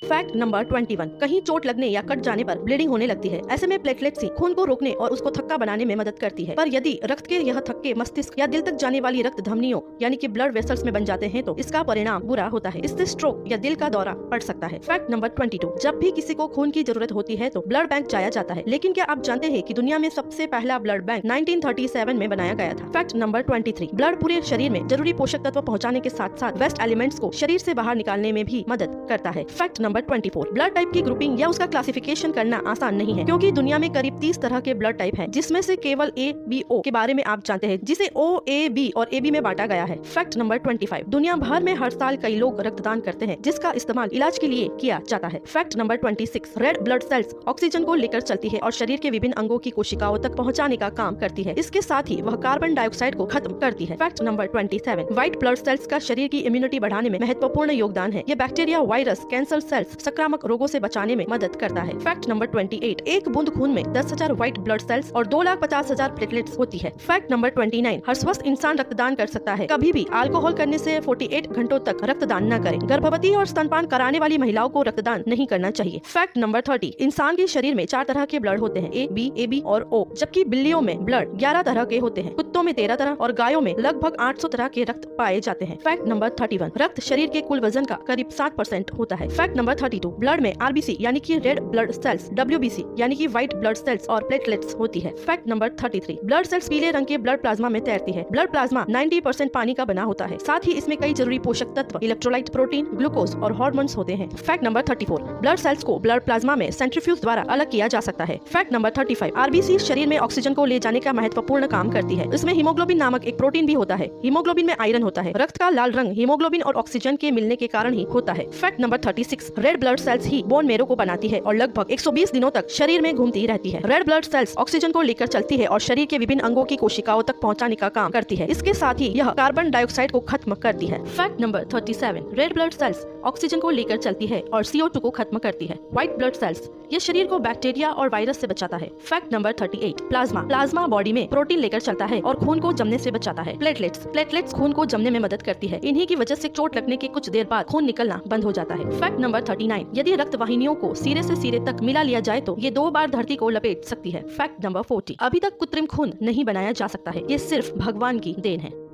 Fact number 21, कहीं चोट लगने या कट जाने पर ब्लीडिंग होने लगती है। ऐसे में प्लेटलेट्स ही खून को रोकने और उसको थक्का बनाने में मदद करती है। पर यदि रक्त के यह थक्के मस्तिष्क या दिल तक जाने वाली रक्त धमनियों यानी कि ब्लड वेसल्स में बन जाते हैं तो इसका परिणाम बुरा होता है। इससे स्ट्रोक या दिल का दौरा पड़ सकता है। फैक्ट नंबर 22, जब भी किसी को खून की जरूरत होती है तो ब्लड बैंक जाया जाता है। लेकिन क्या आप जानते हैं कि दुनिया में सबसे पहला ब्लड बैंक 1937 में बनाया गया था। फैक्ट नंबर 23, ब्लड पूरे शरीर में जरूरी पोषक तत्व पहुंचाने के साथ साथ वेस्ट एलिमेंट्स को शरीर से बाहर निकालने में भी मदद करता है। फैक्ट नंबर 24, ब्लड टाइप की ग्रुपिंग या उसका क्लासिफिकेशन करना आसान नहीं है, क्योंकि दुनिया में करीब 30 तरह के ब्लड टाइप हैं, जिसमें से केवल ABO के बारे में आप जानते हैं, जिसे O, A, B और AB में बांटा गया है। फैक्ट नंबर 25, दुनिया भर में हर साल कई लोग रक्तदान करते हैं, जिसका इस्तेमाल इलाज के लिए किया जाता है। Fact number 26, red blood sales oxygen को लेकर चलती है और शरीर के विभिन्न अंगों की कोशिकाओं तक पहुंचाने का काम करती है। इसके साथ ही वह कार्बन डाइऑक्साइड को खत्म करती है। Fact number 27, white blood cells का शरीर की इम्यूनिटी बढ़ाने में महत्वपूर्ण योगदान है। ये बैक्टीरिया, वायरस, कैंसर सेल्स, संक्रामक रोगों से बचाने में मदद करता है। फैक्ट नंबर 28, एक बूंद खून में 10,000 व्हाइट ब्लड सेल्स और 2,50,000 प्लेटलेट्स होती है। फैक्ट नंबर 29, हर स्वस्थ इंसान रक्तदान कर सकता है। कभी भी अल्कोहल करने से 48 घंटों तक रक्तदान न करें। गर्भवती और स्तनपान कराने वाली महिलाओं को रक्तदान नहीं करना चाहिए। फैक्ट नंबर 30, इंसान के शरीर में 4 तरह के ब्लड होते हैं, A, B, AB और O, जबकि बिल्लियों में ब्लड 11 तरह के होते हैं, कुत्तों में 13 तरह और गायों में लगभग 800 तरह के रक्त पाए जाते हैं। फैक्ट नंबर 31, रक्त शरीर के कुल वजन का करीब 7% होता है। फैक्ट नंबर 32, ब्लड में RBC यानी कि रेड ब्लड सेल्स, WBC यानी कि व्हाइट ब्लड सेल्स और प्लेटलेट्स होती है। फैक्ट नंबर 33, ब्लड सेल्स पीले रंग के ब्लड प्लाज्मा में तैरती है। ब्लड प्लाज्मा 90% पानी का बना होता है। साथ ही इसमें कई जरूरी पोषक तत्व, इलेक्ट्रोलाइट, प्रोटीन, ग्लूकोज और हार्मोन्स होते हैं। फैक्ट नंबर 34, ब्लड सेल्स को ब्लड प्लाज्मा में सेंट्रीफ्यूज द्वारा अलग किया जा सकता है। फैक्ट नंबर 35, RBC शरीर में ऑक्सीजन को ले जाने का महत्वपूर्ण काम करती है। इसमें हीमोग्लोबिन नामक एक प्रोटीन भी होता है। हीमोग्लोबिन में आयरन होता है। रक्त का लाल रंग हीमोग्लोबिन और ऑक्सीजन के मिलने के कारण ही होता है। Fact number 36, red blood cells ही बोन मेरो को बनाती है और लगभग 120 दिनों तक शरीर में घूमती रहती है। रेड ब्लड सेल्स ऑक्सीजन को लेकर चलती है और शरीर के विभिन्न अंगों की कोशिकाओं तक पहुंचाने का काम करती है। इसके साथ ही यह कार्बन डाइऑक्साइड को खत्म करती है। Fact number 37, red blood sales oxygen को लेकर चलती है और CO2 को खत्म करती है। व्हाइट ब्लड सेल्स ये शरीर को बैक्टीरिया और वायरस से बचाता है। फैक्ट नंबर 38, प्लाज्मा बॉडी में प्रोटीन लेकर चलता है और खून को जमने से बचाता है। प्लेटलेट्स खून को जमने में मदद करती है। इन्हीं की वजह से चोट लगने के कुछ देर बाद खून निकलना बंद हो जाता है। फैक्ट नंबर 39, यदि रक्त वाहिनियों को सिरे से सिरे तक मिला लिया जाए तो ये 2 बार धरती को लपेट सकती है। फैक्ट नंबर 40, अभी तक कृत्रिम खून नहीं बनाया जा सकता है, ये सिर्फ भगवान की देन है।